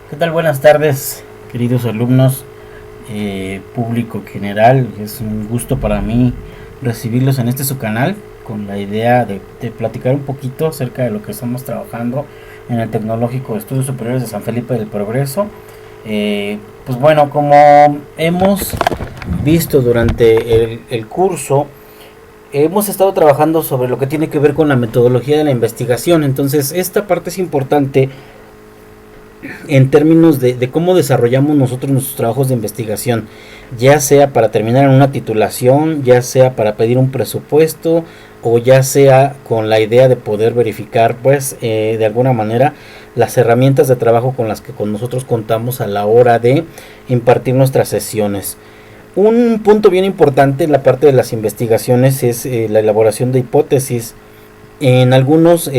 ¿Qué tal? Buenas tardes, queridos alumnos, público general. Es un gusto para mí recibirlos en este su canal con la idea de platicar un poquito acerca de lo que estamos trabajando en el Tecnológico de Estudios Superiores de San Felipe del Progreso. Pues bueno, como hemos visto durante el curso, hemos estado trabajando sobre lo que tiene que ver con la metodología de la investigación. Entonces esta parte es importante en términos de cómo desarrollamos nosotros nuestros trabajos de investigación, ya sea para terminar en una titulación, ya sea para pedir un presupuesto, o ya sea con la idea de poder verificar, pues, de alguna manera, las herramientas de trabajo con las que con nosotros contamos a la hora de impartir nuestras sesiones. Un punto bien importante en la parte de las investigaciones es la elaboración de hipótesis. En algunos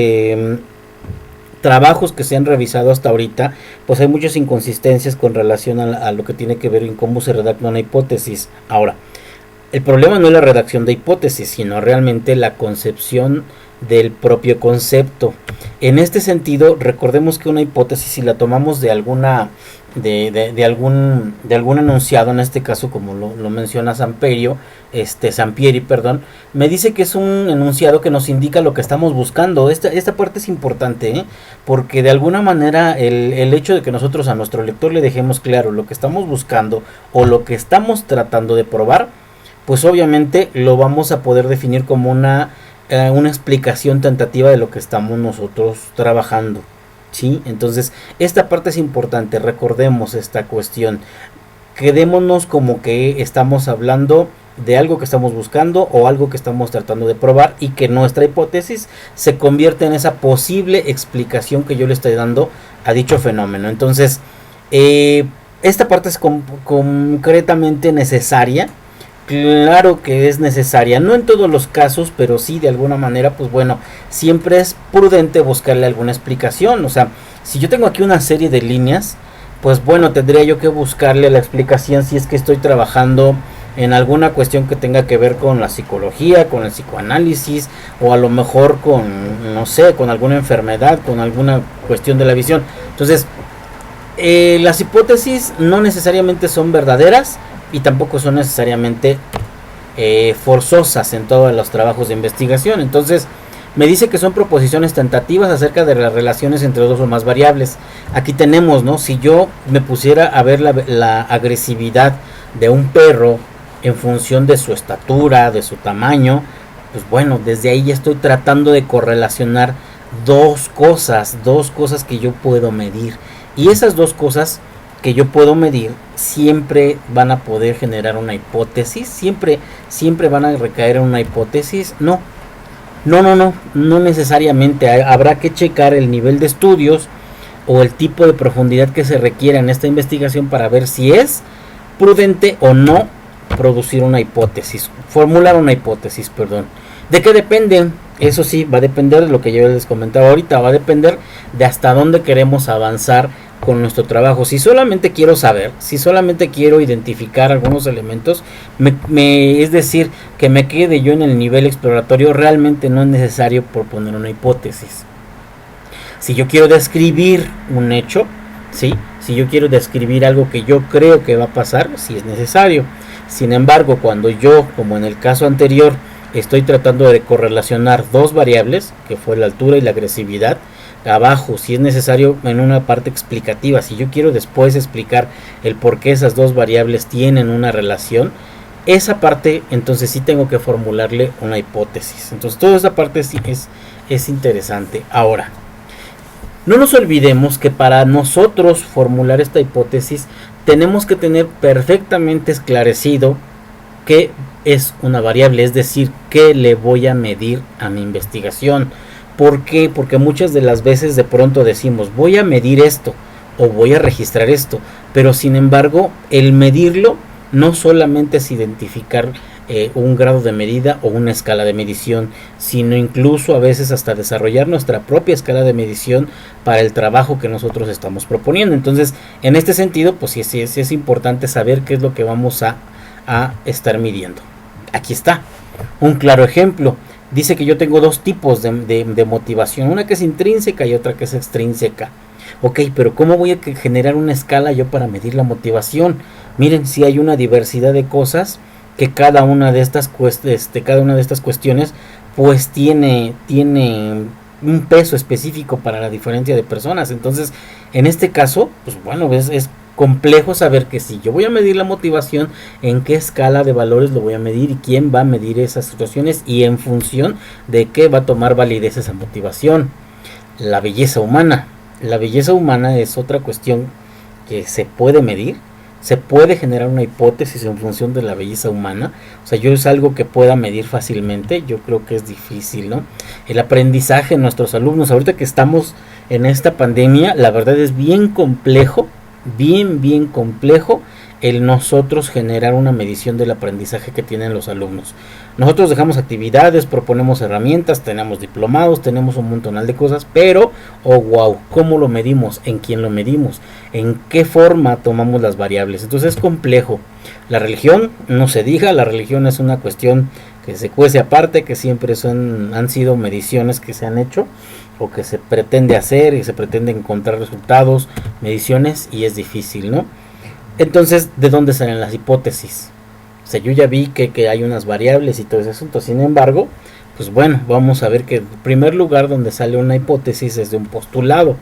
trabajos que se han revisado hasta ahorita, pues hay muchas inconsistencias con relación a lo que tiene que ver en cómo se redacta una hipótesis. Ahora, el problema no es la redacción de hipótesis, sino realmente la concepción del propio concepto. En este sentido, recordemos que una hipótesis, si la tomamos de alguna de algún enunciado, en este caso como lo menciona Sampieri, perdón, me dice que es un enunciado que nos indica lo que estamos buscando. Esta parte es importante, porque de alguna manera el hecho de que nosotros a nuestro lector le dejemos claro lo que estamos buscando o lo que estamos tratando de probar, pues obviamente lo vamos a poder definir como una explicación tentativa de lo que estamos nosotros trabajando. ¿Sí? Entonces esta parte es importante, recordemos esta cuestión, quedémonos como que estamos hablando de algo que estamos buscando o algo que estamos tratando de probar, y que nuestra hipótesis se convierte en esa posible explicación que yo le estoy dando a dicho fenómeno. Entonces esta parte es concretamente necesaria. Claro que es necesaria, no en todos los casos, pero sí de alguna manera, pues bueno, siempre es prudente buscarle alguna explicación. O sea, si yo tengo aquí una serie de líneas, pues bueno, tendría yo que buscarle la explicación si es que estoy trabajando en alguna cuestión que tenga que ver con la psicología, con el psicoanálisis, o a lo mejor con, no sé, con alguna enfermedad, con alguna cuestión de la visión. Entonces, las hipótesis no necesariamente son verdaderas, y tampoco son necesariamente forzosas en todos los trabajos de investigación. Entonces me dice que son proposiciones tentativas acerca de las relaciones entre dos o más variables. Aquí tenemos, ¿no? Si yo me pusiera a ver la agresividad de un perro en función de su estatura, de su tamaño, pues bueno, desde ahí ya estoy tratando de correlacionar dos cosas que yo puedo medir, y esas dos cosas que yo puedo medir siempre van a poder generar una hipótesis, siempre van a recaer en una hipótesis. No necesariamente. Habrá que checar el nivel de estudios o el tipo de profundidad que se requiera en esta investigación para ver si es prudente o no producir una hipótesis, formular una hipótesis, perdón. ¿De qué depende? Eso sí, va a depender de lo que yo les comentaba ahorita, va a depender de hasta dónde queremos avanzar con nuestro trabajo. Si solamente quiero saber, si solamente quiero identificar algunos elementos, es decir, que me quede yo en el nivel exploratorio, realmente no es necesario proponer una hipótesis. Si yo quiero describir un hecho, ¿sí? Si yo quiero describir algo que yo creo que va a pasar, sí es necesario. Sin embargo, cuando yo, como en el caso anterior, estoy tratando de correlacionar dos variables, que fue la altura y la agresividad, abajo, si es necesario, en una parte explicativa, si yo quiero después explicar el por qué esas dos variables tienen una relación, esa parte, entonces sí tengo que formularle una hipótesis. Entonces toda esa parte sí es interesante. Ahora, no nos olvidemos que para nosotros formular esta hipótesis tenemos que tener perfectamente esclarecido qué es una variable, es decir, qué le voy a medir a mi investigación. ¿Por qué? Porque muchas de las veces de pronto decimos, voy a medir esto o voy a registrar esto, pero sin embargo el medirlo no solamente es identificar un grado de medida o una escala de medición, sino incluso a veces hasta desarrollar nuestra propia escala de medición para el trabajo que nosotros estamos proponiendo. Entonces, en este sentido, pues sí es importante saber qué es lo que vamos a estar midiendo. Aquí está un claro ejemplo. Dice que yo tengo dos tipos de motivación, una que es intrínseca y otra que es extrínseca. Ok, pero ¿cómo voy a generar una escala yo para medir la motivación? Miren, si hay una diversidad de cosas que cada una de estas cuestiones pues tiene un peso específico para la diferencia de personas. Entonces, en este caso, pues bueno, es complejo saber que si yo voy a medir la motivación, en qué escala de valores lo voy a medir y quién va a medir esas situaciones y en función de qué va a tomar validez esa motivación. La belleza humana. La belleza humana es otra cuestión que se puede medir, se puede generar una hipótesis en función de la belleza humana. O sea, yo es algo que pueda medir fácilmente, yo creo que es difícil, ¿no? El aprendizaje de nuestros alumnos, ahorita que estamos en esta pandemia, la verdad es bien complejo, bien complejo el nosotros generar una medición del aprendizaje que tienen los alumnos. Nosotros dejamos actividades, proponemos herramientas, tenemos diplomados, tenemos un montonal de cosas, pero, oh wow, ¿cómo lo medimos? ¿En quién lo medimos? ¿En qué forma tomamos las variables? Entonces es complejo. La religión, no se diga, la religión es una cuestión que se cuece aparte, que siempre han sido mediciones que se han hecho o que se pretende hacer y se pretende encontrar resultados, mediciones, y es difícil, ¿no? Entonces, ¿de dónde salen las hipótesis? O sea, yo ya vi que hay unas variables y todo ese asunto. Sin embargo, pues bueno, vamos a ver que el primer lugar donde sale una hipótesis es de un postulado.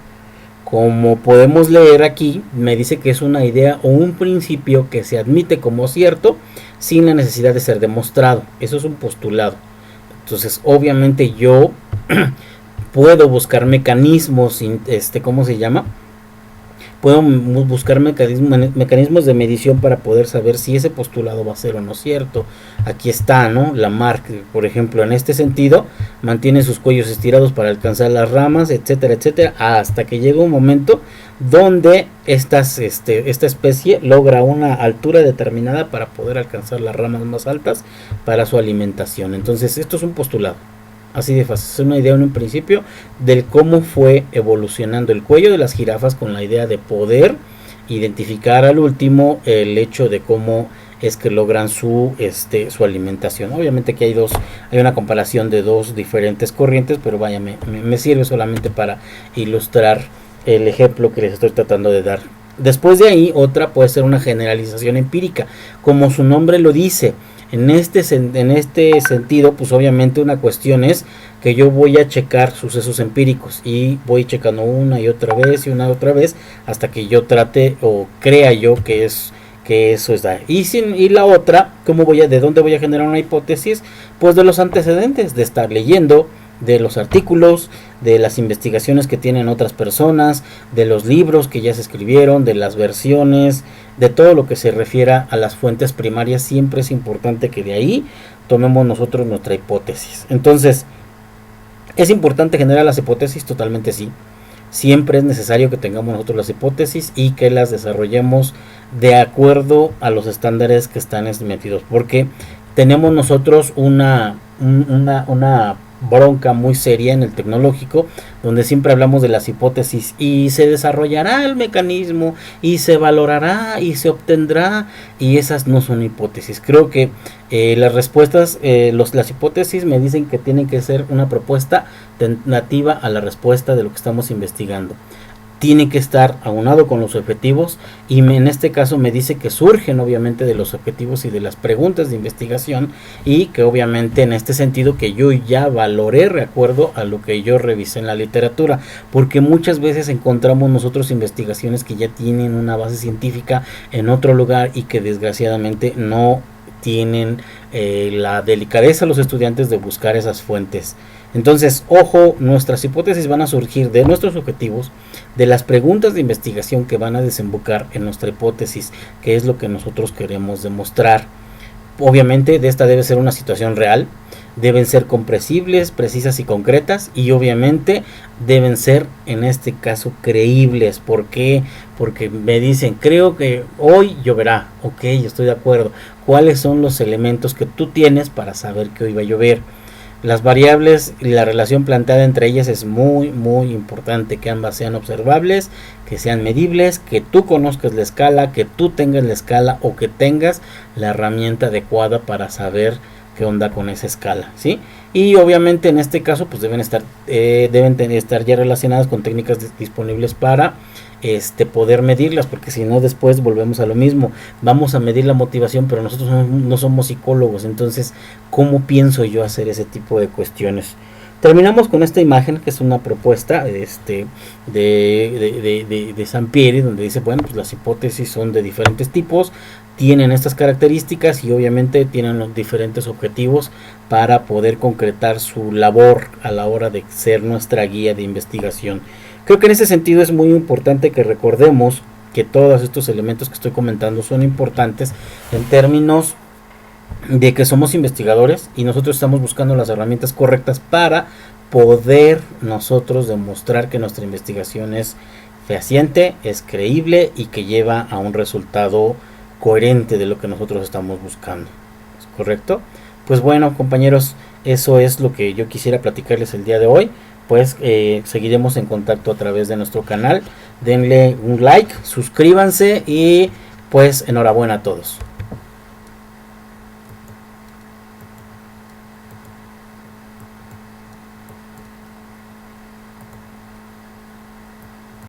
Como podemos leer aquí, me dice que es una idea o un principio que se admite como cierto sin la necesidad de ser demostrado. Eso es un postulado. Entonces, obviamente yo puedo buscar mecanismos, ¿cómo se llama? Puedo buscar mecanismos de medición para poder saber si ese postulado va a ser o no cierto. Aquí está, ¿no? Lamarck, por ejemplo, en este sentido, mantiene sus cuellos estirados para alcanzar las ramas, etcétera, etcétera, hasta que llega un momento donde esta especie logra una altura determinada para poder alcanzar las ramas más altas para su alimentación. Entonces, esto es un postulado. Así de fácil, es una idea en un principio del cómo fue evolucionando el cuello de las jirafas con la idea de poder identificar al último el hecho de cómo es que logran su alimentación. Obviamente que hay una comparación de dos diferentes corrientes, pero vaya, me sirve solamente para ilustrar el ejemplo que les estoy tratando de dar. Después de ahí, otra puede ser una generalización empírica, como su nombre lo dice. En este sentido, pues obviamente una cuestión es que yo voy a checar sucesos empíricos y voy checando una y otra vez hasta que yo trate o crea yo que eso está. Y la otra, ¿de dónde voy a generar una hipótesis? Pues de los antecedentes, de estar leyendo, de los artículos, de las investigaciones que tienen otras personas, de los libros que ya se escribieron, de las versiones, de todo lo que se refiera a las fuentes primarias. Siempre es importante que de ahí tomemos nosotros nuestra hipótesis. Entonces, ¿es importante generar las hipótesis? Totalmente sí. Siempre es necesario que tengamos nosotros las hipótesis y que las desarrollemos de acuerdo a los estándares que están metidos, porque tenemos nosotros una bronca muy seria en el tecnológico, donde siempre hablamos de las hipótesis y se desarrollará el mecanismo y se valorará y se obtendrá, y esas no son hipótesis. Creo que las respuestas, las hipótesis me dicen que tienen que ser una propuesta tentativa a la respuesta de lo que estamos investigando. Tiene que estar aunado con los objetivos, y en este caso me dice que surgen obviamente de los objetivos y de las preguntas de investigación, y que obviamente en este sentido que yo ya valoré de acuerdo a lo que yo revisé en la literatura, porque muchas veces encontramos nosotros investigaciones que ya tienen una base científica en otro lugar y que desgraciadamente no tienen la delicadeza los estudiantes de buscar esas fuentes. Entonces, ojo, nuestras hipótesis van a surgir de nuestros objetivos, de las preguntas de investigación que van a desembocar en nuestra hipótesis, que es lo que nosotros queremos demostrar. Obviamente, de esta debe ser una situación real, deben ser comprensibles, precisas y concretas, y obviamente deben ser, en este caso, creíbles. ¿Por qué? Porque me dicen, creo que hoy lloverá. Ok, estoy de acuerdo. ¿Cuáles son los elementos que tú tienes para saber que hoy va a llover? Las variables y la relación planteada entre ellas es muy importante, que ambas sean observables, que sean medibles, que tú conozcas la escala, que tú tengas la escala o que tengas la herramienta adecuada para saber qué onda con esa escala, ¿sí? Y obviamente en este caso pues deben estar ya relacionadas con técnicas disponibles para poder medirlas, porque si no después volvemos a lo mismo, vamos a medir la motivación, pero nosotros no somos psicólogos, entonces ¿cómo pienso yo hacer ese tipo de cuestiones? Terminamos con esta imagen que es una propuesta de Sampieri, donde dice, bueno, pues las hipótesis son de diferentes tipos, tienen estas características y obviamente tienen los diferentes objetivos para poder concretar su labor a la hora de ser nuestra guía de investigación. Creo que en ese sentido es muy importante que recordemos que todos estos elementos que estoy comentando son importantes en términos de que somos investigadores y nosotros estamos buscando las herramientas correctas para poder nosotros demostrar que nuestra investigación es fehaciente, es creíble y que lleva a un resultado coherente de lo que nosotros estamos buscando. ¿Es correcto? Pues bueno, compañeros, eso es lo que yo quisiera platicarles el día de hoy. Pues seguiremos en contacto a través de nuestro canal. Denle un like, suscríbanse y pues enhorabuena a todos.